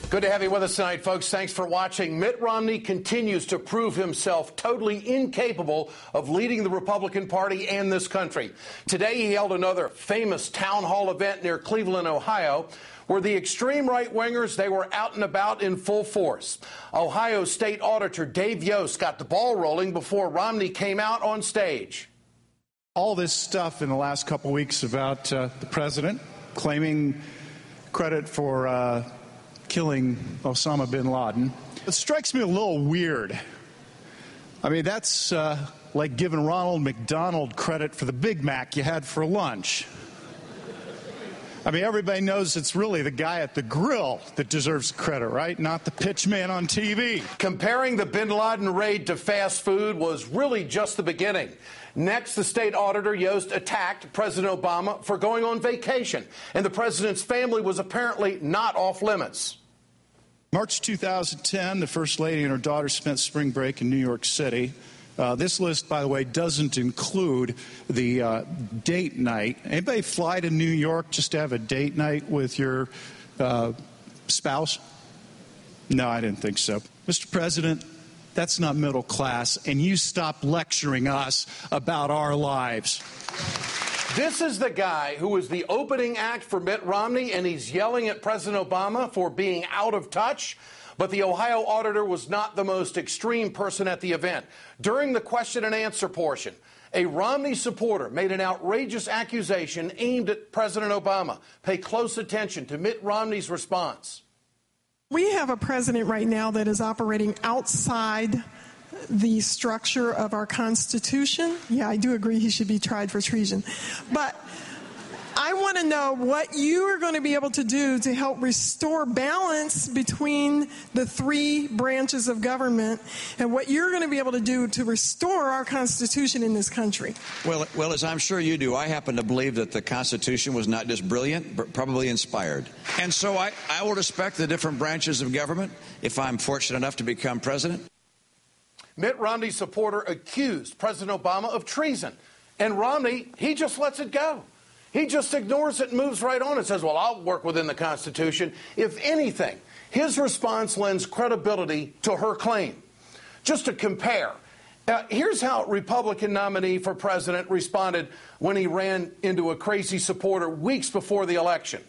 Good to have you with us tonight, folks. Thanks for watching. Mitt Romney continues to prove himself totally incapable of leading the Republican Party and this country. Today, he held another famous town hall event near Cleveland, Ohio, where the extreme right-wingers, they were out and about in full force. Ohio State Auditor Dave Yost got the ball rolling before Romney came out on stage. All this stuff in the last couple weeks about the president claiming credit for killing Osama bin Laden. It strikes me a little weird. I mean, that's like giving Ronald McDonald credit for the Big Mac you had for lunch. I mean, everybody knows it's really the guy at the grill that deserves credit, right? Not the pitch man on TV. Comparing the bin Laden raid to fast food was really just the beginning. Next, the state auditor Yost attacked President Obama for going on vacation, and the president's family was apparently not off limits. March 2010, the First Lady and her daughter spent spring break in New York City. This list, by the way, doesn't include the date night. Anybody fly to New York just to have a date night with your spouse? No, I didn't think so. Mr. President, that's not middle class, and you stop lecturing us about our lives. This is the guy who was the opening act for Mitt Romney, and he's yelling at President Obama for being out of touch. But the Ohio auditor was not the most extreme person at the event. During the question and answer portion, a Romney supporter made an outrageous accusation aimed at President Obama. Pay close attention to Mitt Romney's response. We have a president right now that is operating outside the structure of our Constitution. Yeah, I do agree he should be tried for treason. But I want to know what you are going to be able to do to help restore balance between the three branches of government and what you're going to be able to do to restore our Constitution in this country. Well, as I'm sure you do, I happen to believe that the Constitution was not just brilliant, but probably inspired. And so I will respect the different branches of government if I'm fortunate enough to become president. Mitt Romney's supporter accused President Obama of treason. And Romney, he just lets it go. He just ignores it and moves right on and says, well, I'll work within the Constitution. If anything, his response lends credibility to her claim. Just to compare, here's how Republican nominee for president responded when he ran into a crazy supporter weeks before the election.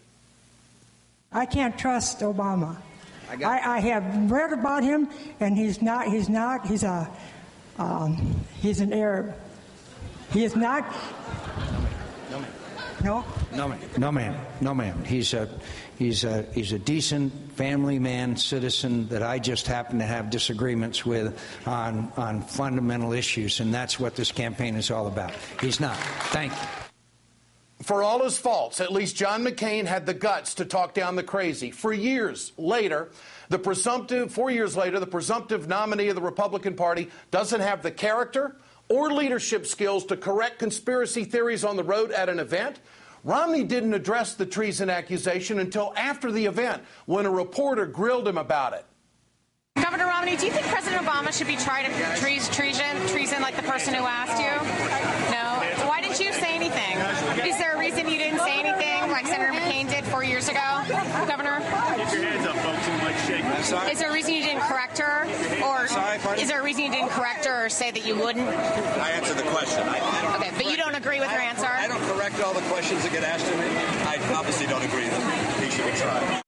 I can't trust Obama. I have read about him, and he's an Arab. He is not. No? No, ma'am. He's a decent family man, citizen that I just happen to have disagreements with on fundamental issues, and that's what this campaign is all about. He's not. Thank you. For all his faults, at least John McCain had the guts to talk down the crazy. 4 years later, the presumptive nominee of the Republican Party doesn't have the character or leadership skills to correct conspiracy theories on the road at an event. Romney didn't address the treason accusation until after the event, when a reporter grilled him about it. Governor Romney, do you think President Obama should be tried of treason like the person who asked you? No? Why didn't you say anything? Is there a reason you didn't say anything like Senator McCain did 4 years ago, Governor? Keep your hands up, folks, and like shake. I'm sorry? Is there a reason you didn't correct her? Or is there a reason you didn't correct her or say that you wouldn't? I answered the question. Okay, but you don't agree with her answer? I don't correct all the questions that get asked of me. I obviously don't agree that he should be tried.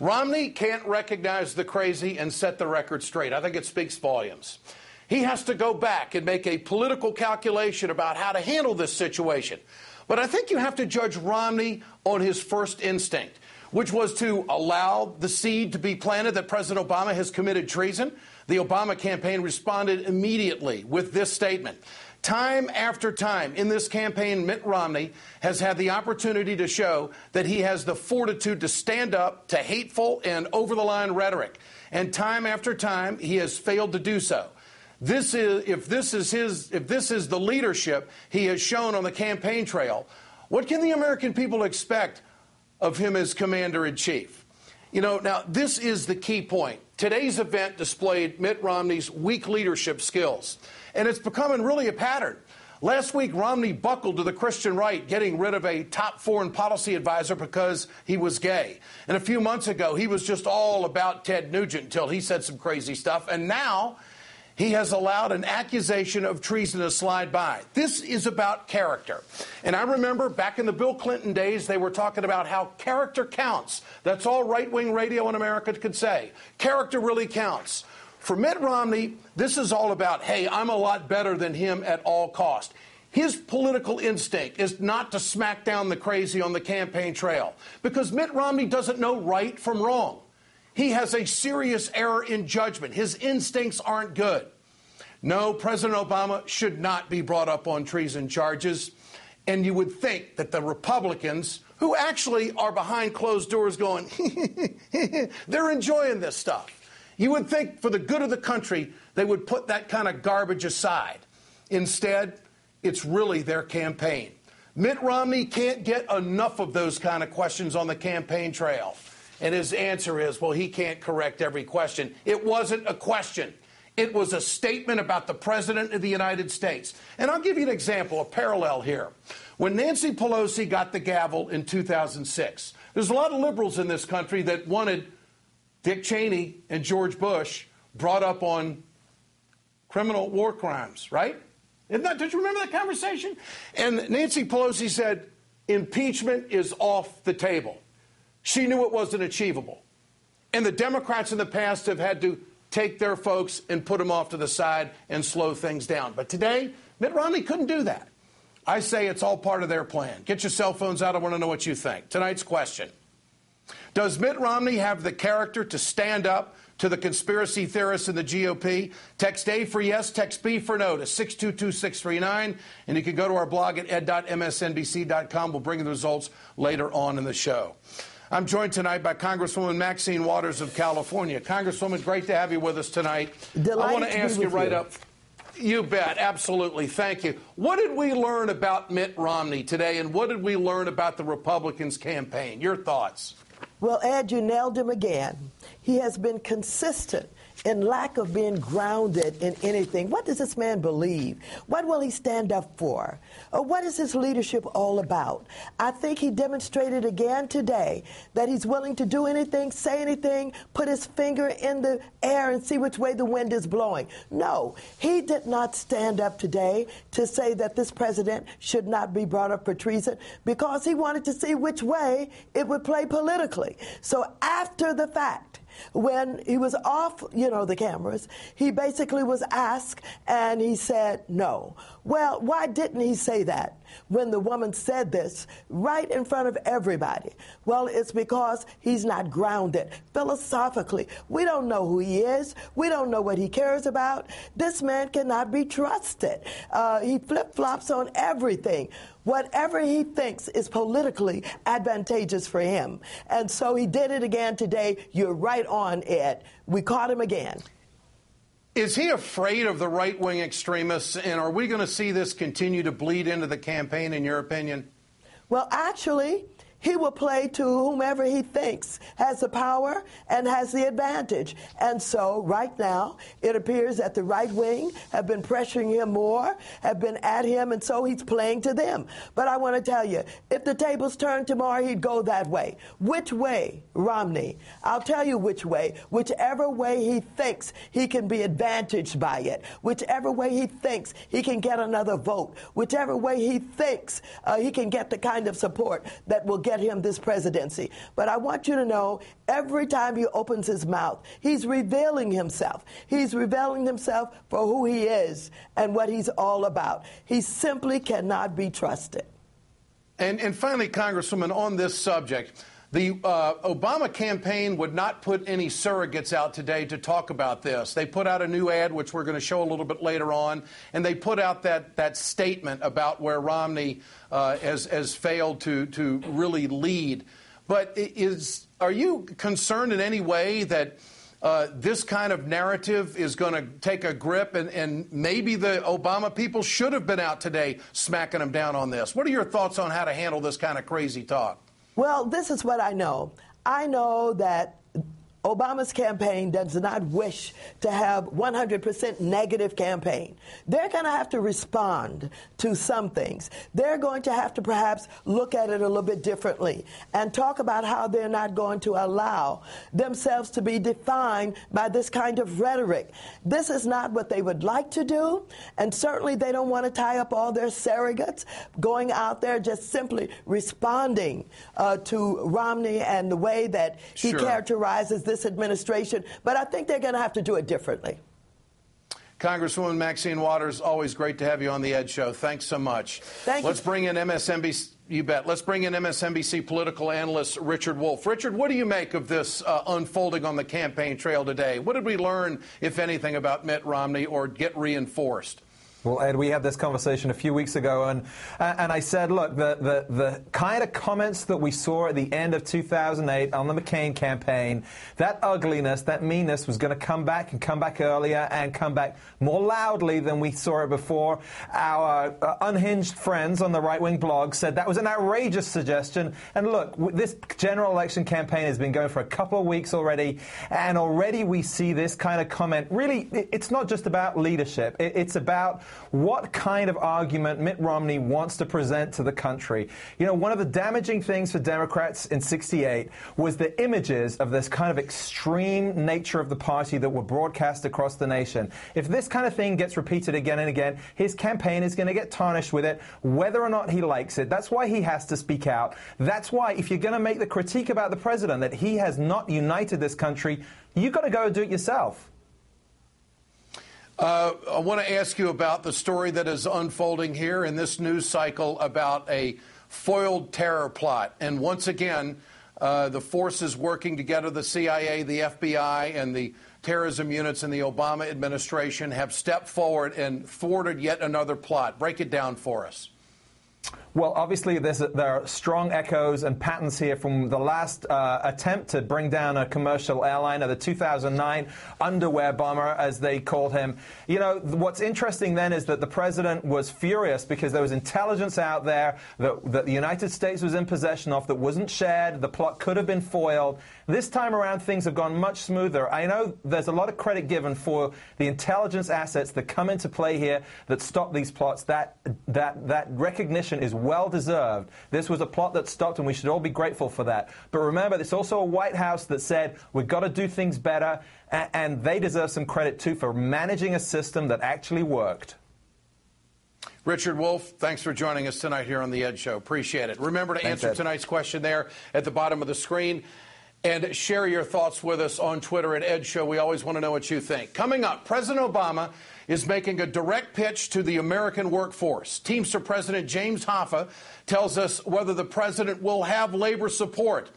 Romney can't recognize the crazy and set the record straight. I think it speaks volumes. He has to go back and make a political calculation about how to handle this situation. But I think you have to judge Romney on his first instinct, which was to allow the seed to be planted that President Obama has committed treason. The Obama campaign responded immediately with this statement. Time after time in this campaign, Mitt Romney has had the opportunity to show that he has the fortitude to stand up to hateful and over-the-line rhetoric. And time after time, he has failed to do so. If this is the leadership he has shown on the campaign trail, what can the American people expect of him as commander-in-chief? You know, now, this is the key point. Today's event displayed Mitt Romney's weak leadership skills, and it's becoming really a pattern. Last week, Romney buckled to the Christian right, getting rid of a top foreign policy advisor because he was gay. And a few months ago, he was just all about Ted Nugent until he said some crazy stuff. And now he has allowed an accusation of treason to slide by. This is about character. And I remember back in the Bill Clinton days, they were talking about how character counts. That's all right-wing radio in America could say. Character really counts. For Mitt Romney, this is all about, hey, I'm a lot better than him at all cost. His political instinct is not to smack down the crazy on the campaign trail because Mitt Romney doesn't know right from wrong. He has a serious error in judgment. His instincts aren't good. No, President Obama should not be brought up on treason charges. And you would think that the Republicans, who actually are behind closed doors going, they're enjoying this stuff. You would think for the good of the country, they would put that kind of garbage aside. Instead, it's really their campaign. Mitt Romney can't get enough of those kind of questions on the campaign trail. And his answer is, well, he can't correct every question. It wasn't a question. It was a statement about the President of the United States. And I'll give you an example, a parallel here. When Nancy Pelosi got the gavel in 2006, there's a lot of liberals in this country that wanted Dick Cheney and George Bush brought up on criminal war crimes, right? Don't you remember that conversation? And Nancy Pelosi said, impeachment is off the table. She knew it wasn't achievable. And the Democrats in the past have had to take their folks and put them off to the side and slow things down. But today, Mitt Romney couldn't do that. I say it's all part of their plan. Get your cell phones out. I want to know what you think. Tonight's question. Does Mitt Romney have the character to stand up to the conspiracy theorists in the GOP? Text A for yes, text B for no to 622-639. And you can go to our blog at ed.msnbc.com. We'll bring you the results later on in the show. I'm joined tonight by Congresswoman Maxine Waters of California. Congresswoman, great to have you with us tonight. Delighted I want to ask you right up. You bet. Absolutely. Thank you. What did we learn about Mitt Romney today, and what did we learn about the Republicans' campaign? Your thoughts? Well, Ed, you nailed him again. He has been consistent in lack of being grounded in anything. What does this man believe? What will he stand up for? What is his leadership all about? I think he demonstrated again today that he's willing to do anything, say anything, put his finger in the air and see which way the wind is blowing. No, he did not stand up today to say that this president should not be brought up for treason because he wanted to see which way it would play politically. So after the fact, when he was off, the cameras, he basically was asked, and he said no. Well, why didn't he say that when the woman said this right in front of everybody? Well, it's because he's not grounded philosophically. We don't know who he is. We don't know what he cares about. This man cannot be trusted. He flip-flops on everything. Whatever he thinks is politically advantageous for him. And so he did it again today. You're right on, Ed. We caught him again. Is he afraid of the right-wing extremists, and are we going to see this continue to bleed into the campaign, in your opinion? Well, actually, he will play to whomever he thinks has the power and has the advantage. And so right now, it appears that the right wing have been pressuring him more, have been at him, and so he's playing to them. But I want to tell you, if the tables turned tomorrow, he'd go that way. Which way, Romney? I'll tell you which way. Whichever way he thinks he can be advantaged by it. Whichever way he thinks he can get another vote. Whichever way he thinks he can get the kind of support that will get him this presidency. But I want you to know, every time he opens his mouth, he's revealing himself. He's revealing himself for who he is and what he's all about. He simply cannot be trusted. And finally, Congresswoman, on this subject, the Obama campaign would not put any surrogates out today to talk about this. They put out a new ad, which we're going to show a little bit later on, and they put out that statement about where Romney has failed to really lead. But are you concerned in any way that this kind of narrative is going to take a grip, and maybe the Obama people should have been out today smacking them down on this? What are your thoughts on how to handle this kind of crazy talk? Well, this is what I know. I know that Obama's campaign does not wish to have 100% negative campaign. They're going to have to respond to some things. They're going to have to perhaps look at it a little bit differently and talk about how they're not going to allow themselves to be defined by this kind of rhetoric. This is not what they would like to do, and certainly they don't want to tie up all their surrogates going out there just simply responding to Romney and the way that he characterizes this administration. But I think they're going to have to do it differently. Congresswoman Maxine Waters, always great to have you on the Ed Show. Thanks so much. Thank you. Let's bring in MSNBC. You bet. Let's bring in MSNBC political analyst Richard Wolff. Richard, what do you make of this unfolding on the campaign trail today? What did we learn, if anything, about Mitt Romney or get reinforced? Well, Ed, we had this conversation a few weeks ago, and I said, look, the kind of comments that we saw at the end of 2008 on the McCain campaign, that ugliness, that meanness was going to come back and come back earlier and come back more loudly than we saw it before. Our unhinged friends on the right-wing blog said that was an outrageous suggestion. And look, this general election campaign has been going for a couple of weeks already, and already we see this kind of comment. Really, it's not just about leadership. It's about what kind of argument Mitt Romney wants to present to the country. You know, one of the damaging things for Democrats in '68 was the images of this kind of extreme nature of the party that were broadcast across the nation. If this kind of thing gets repeated again and again, his campaign is going to get tarnished with it, whether or not he likes it. That's why he has to speak out. That's why, if you're going to make the critique about the president that he has not united this country, you've got to go and do it yourself. I want to ask you about the story that is unfolding here in this news cycle about a foiled terror plot. And once again, the forces working together, the CIA, the FBI, and the terrorism units in the Obama administration have stepped forward and thwarted yet another plot. Break it down for us. Well, obviously, there are strong echoes and patterns here from the last attempt to bring down a commercial airliner, the 2009 underwear bomber, as they called him. You know, what's interesting then is that the president was furious because there was intelligence out there that the United States was in possession of that wasn't shared. The plot could have been foiled. This time around, things have gone much smoother. I know there's a lot of credit given for the intelligence assets that come into play here that stop these plots. That recognition is well deserved. This was a plot that stopped, and we should all be grateful for that. But remember, there's also a White House that said we've got to do things better, and they deserve some credit too for managing a system that actually worked. Richard Wolff, thanks for joining us tonight here on The Ed Show. Appreciate it. Remember to answer tonight's question there at the bottom of the screen. And share your thoughts with us on Twitter at Ed Show. We always want to know what you think. Coming up, President Obama is making a direct pitch to the American workforce. Teamster President James Hoffa tells us whether the president will have labor support.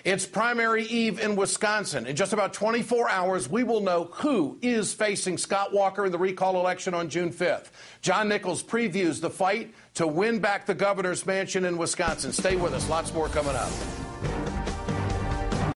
It's primary eve in Wisconsin. In just about 24 hours, we will know who is facing Scott Walker in the recall election on June 5th. John Nichols previews the fight to win back the governor's mansion in Wisconsin. Stay with us. Lots more coming up.